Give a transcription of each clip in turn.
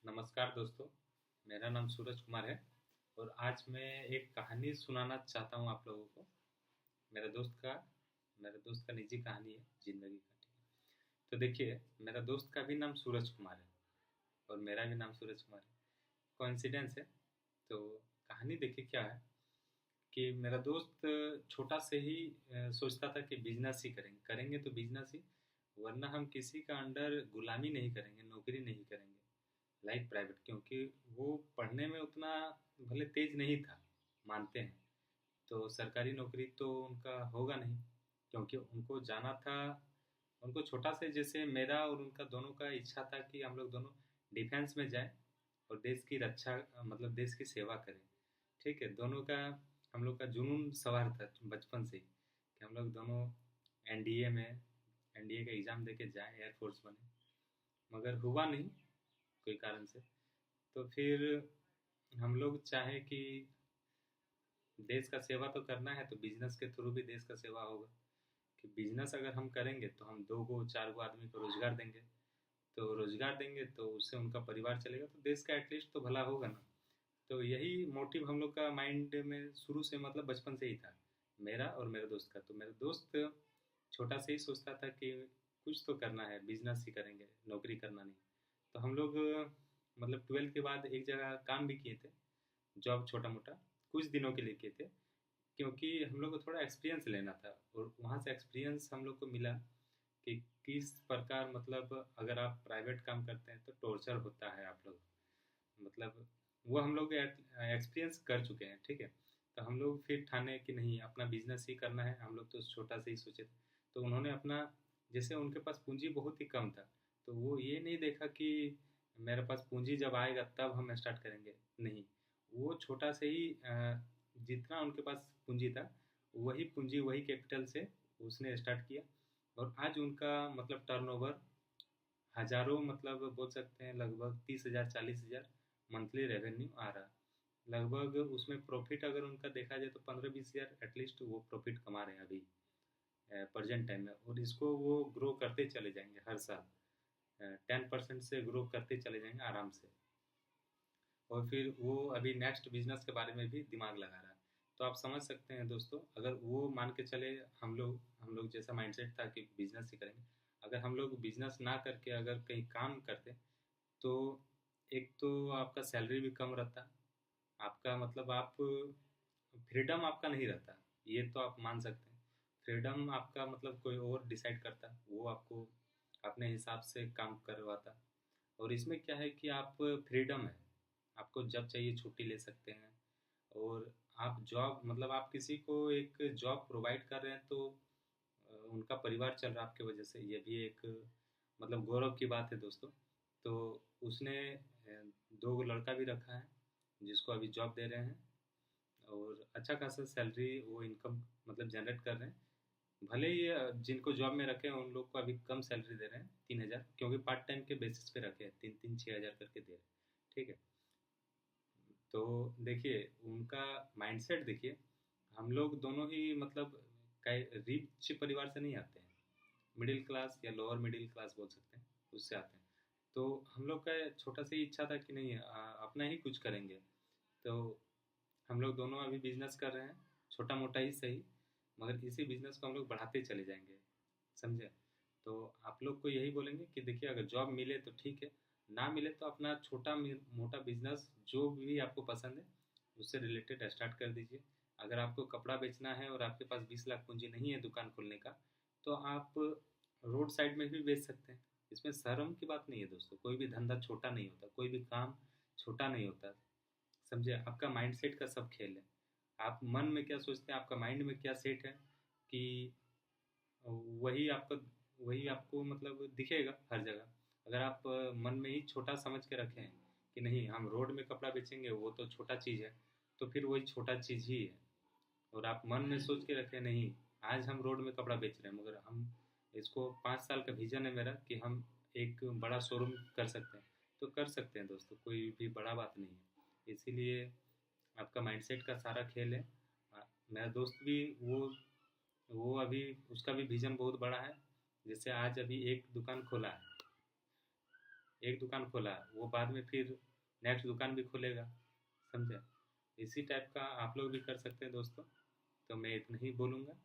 नमस्कार दोस्तों। मेरा नाम सूरज कुमार है और आज मैं एक कहानी सुनाना चाहता हूँ आप लोगों को। मेरा दोस्त का मेरे दोस्त का निजी कहानी है ज़िंदगी का। ठीक है, तो देखिए, मेरा दोस्त का भी नाम सूरज कुमार है और मेरा भी नाम सूरज कुमार है। कोइंसिडेंस है। तो कहानी देखिए क्या है कि मेरा दोस्त छोटा से ही सोचता था कि बिजनेस ही करेंगे करेंगे तो बिजनेस ही, वरना हम किसी का अंडर गुलामी नहीं करेंगे, नौकरी नहीं करेंगे लाइक प्राइवेट। क्योंकि वो पढ़ने में उतना भले तेज नहीं था, मानते हैं, तो सरकारी नौकरी तो उनका होगा नहीं, क्योंकि उनको जाना था। उनको छोटा से, जैसे मेरा और उनका दोनों का इच्छा था कि हम लोग दोनों डिफेंस में जाएं और देश की रक्षा, मतलब देश की सेवा करें। ठीक है, दोनों का, हम लोग का जुनून सवार था बचपन से ही कि हम लोग दोनों एनडीए का एग्ज़ाम दे के जाएँ, एयरफोर्स बने। मगर हुआ नहीं कोई कारण से। तो फिर हम लोग चाहे कि देश का सेवा तो करना है, तो बिजनेस के थ्रू भी देश का सेवा होगा। कि बिजनेस अगर हम करेंगे तो हम दो गो चार गो आदमी को रोजगार देंगे, तो रोजगार देंगे तो उससे उनका परिवार चलेगा, तो देश का एटलीस्ट तो भला होगा ना। तो यही मोटिव हम लोग का माइंड में शुरू से, मतलब बचपन से ही था, मेरा और मेरे दोस्त का। तो मेरा दोस्त छोटा से ही सोचता था कि कुछ तो करना है, बिजनेस ही करेंगे, नौकरी करना नहीं। तो हम लोग मतलब 12th के बाद एक जगह काम भी किए थे, जॉब छोटा मोटा, कुछ दिनों के लिए किए थे, क्योंकि हम लोग को थोड़ा एक्सपीरियंस लेना था। और वहाँ से एक्सपीरियंस हम लोग को मिला कि किस प्रकार, मतलब अगर आप प्राइवेट काम करते हैं तो टॉर्चर होता है आप लोग, मतलब वो हम लोग एक्सपीरियंस कर चुके हैं। ठीक है, तो हम लोग फिर ठाने कि नहीं, अपना बिजनेस ही करना है। हम लोग तो छोटा से ही सोचे थे। तो उन्होंने अपना, जैसे उनके पास पूंजी बहुत ही कम था, तो वो ये नहीं देखा कि मेरे पास पूंजी जब आएगा तब हम स्टार्ट करेंगे, नहीं। वो छोटा से ही जितना उनके पास पूंजी था, वही पूंजी वही कैपिटल से उसने स्टार्ट किया। और आज उनका मतलब टर्नओवर हज़ारों, मतलब बोल सकते हैं लगभग 30,000 40,000 मंथली रेवेन्यू आ रहा। लगभग उसमें प्रॉफिट अगर उनका देखा जाए तो 15-20,000 एटलीस्ट वो प्रॉफिट कमा रहे हैं अभी प्रेजेंट टाइम में। और इसको वो ग्रो करते चले जाएंगे हर साल, 10% से ग्रो करते चले जाएंगे आराम से। और फिर वो अभी नेक्स्ट बिजनेस के बारे में भी दिमाग लगा रहा है। तो आप समझ सकते हैं दोस्तों, अगर वो मान के चले, हम लोग जैसा माइंडसेट था कि बिजनेस ही करेंगे, अगर हम लोग बिजनेस ना करके अगर कहीं काम करते, तो एक तो आपका सैलरी भी कम रहता, आपका मतलब आप फ्रीडम आपका नहीं रहता, ये तो आप मान सकते हैं। फ्रीडम आपका मतलब कोई और डिसाइड करता, वो आपको अपने हिसाब से काम करवाता। और इसमें क्या है कि आप, फ्रीडम है, आपको जब चाहिए छुट्टी ले सकते हैं। और आप जॉब, मतलब आप किसी को एक जॉब प्रोवाइड कर रहे हैं, तो उनका परिवार चल रहा है आपकी वजह से, ये भी एक मतलब गौरव की बात है दोस्तों। तो उसने दो लड़का भी रखा है जिसको अभी जॉब दे रहे हैं, और अच्छा खासा सैलरी वो इनकम मतलब जनरेट कर रहे हैं। भले ही जिनको जॉब में रखे हैं उन लोग को अभी कम सैलरी दे रहे हैं, 3,000, क्योंकि पार्ट टाइम के बेसिस पे रखे हैं, 3-3 6,000 करके दे रहे हैं। ठीक है, तो देखिए उनका माइंडसेट देखिए। हम लोग दोनों ही मतलब रिच परिवार से नहीं आते हैं, मिडिल क्लास या लोअर मिडिल क्लास बोल सकते हैं, उससे आते हैं। तो हम लोग का छोटा सी इच्छा था कि नहीं, अपना ही कुछ करेंगे। तो हम लोग दोनों अभी बिजनेस कर रहे हैं, छोटा मोटा ही सही, मगर इसी बिजनेस को हम लोग बढ़ाते चले जाएंगे, समझे। तो आप लोग को यही बोलेंगे कि देखिए, अगर जॉब मिले तो ठीक है, ना मिले तो अपना छोटा मोटा बिजनेस जो भी आपको पसंद है उससे रिलेटेड स्टार्ट कर दीजिए। अगर आपको कपड़ा बेचना है और आपके पास 20 लाख पूंजी नहीं है दुकान खोलने का, तो आप रोड साइड में भी बेच सकते हैं। इसमें शर्म की बात नहीं है दोस्तों, कोई भी धंधा छोटा नहीं होता, कोई भी काम छोटा नहीं होता, समझे। आपका माइंडसेट का सब खेल है। आप मन में क्या सोचते हैं, आपका माइंड में क्या सेट है, कि वही आपका, वही आपको मतलब दिखेगा हर जगह। अगर आप मन में ही छोटा समझ के रखें कि नहीं, हम रोड में कपड़ा बेचेंगे, वो तो छोटा चीज़ है, तो फिर वही छोटा चीज़ ही है। और आप मन में सोच के रखें नहीं, आज हम रोड में कपड़ा बेच रहे हैं, मगर हम इसको 5 साल का विजन है मेरा कि हम एक बड़ा शोरूम कर सकते हैं, तो कर सकते हैं दोस्तों, कोई भी बड़ा बात नहीं है। इसीलिए आपका माइंडसेट का सारा खेल है। मेरा दोस्त भी वो अभी, उसका भी विजन बहुत बड़ा है। जैसे आज अभी एक दुकान खोला है, एक दुकान खोला, वो बाद में फिर नेक्स्ट दुकान भी खोलेगा, समझे? इसी टाइप का आप लोग भी कर सकते हैं दोस्तों। तो मैं इतना ही बोलूँगा।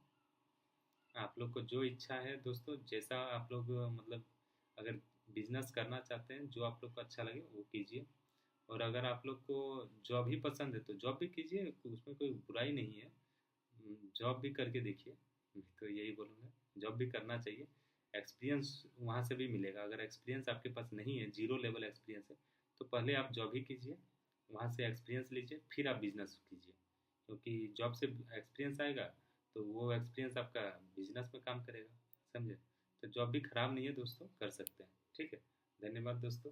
आप लोग को जो इच्छा है दोस्तों, जैसा आप लोग मतलब अगर बिजनेस करना चाहते हैं, जो आप लोग को अच्छा लगे वो कीजिए। और अगर आप लोग को जॉब ही पसंद है तो जॉब भी कीजिए, उसमें कोई बुराई नहीं है। जॉब भी करके देखिए, मैं तो यही बोलूँगा। जॉब भी करना चाहिए, एक्सपीरियंस वहाँ से भी मिलेगा। अगर एक्सपीरियंस आपके पास नहीं है, जीरो लेवल एक्सपीरियंस है, तो पहले आप जॉब ही कीजिए, वहाँ से एक्सपीरियंस लीजिए, फिर आप बिजनेस कीजिए। क्योंकि जॉब से एक्सपीरियंस आएगा तो वो एक्सपीरियंस आपका बिजनेस में काम करेगा, समझे? तो जॉब भी खराब नहीं है दोस्तों, कर सकते हैं। ठीक है, धन्यवाद दोस्तों।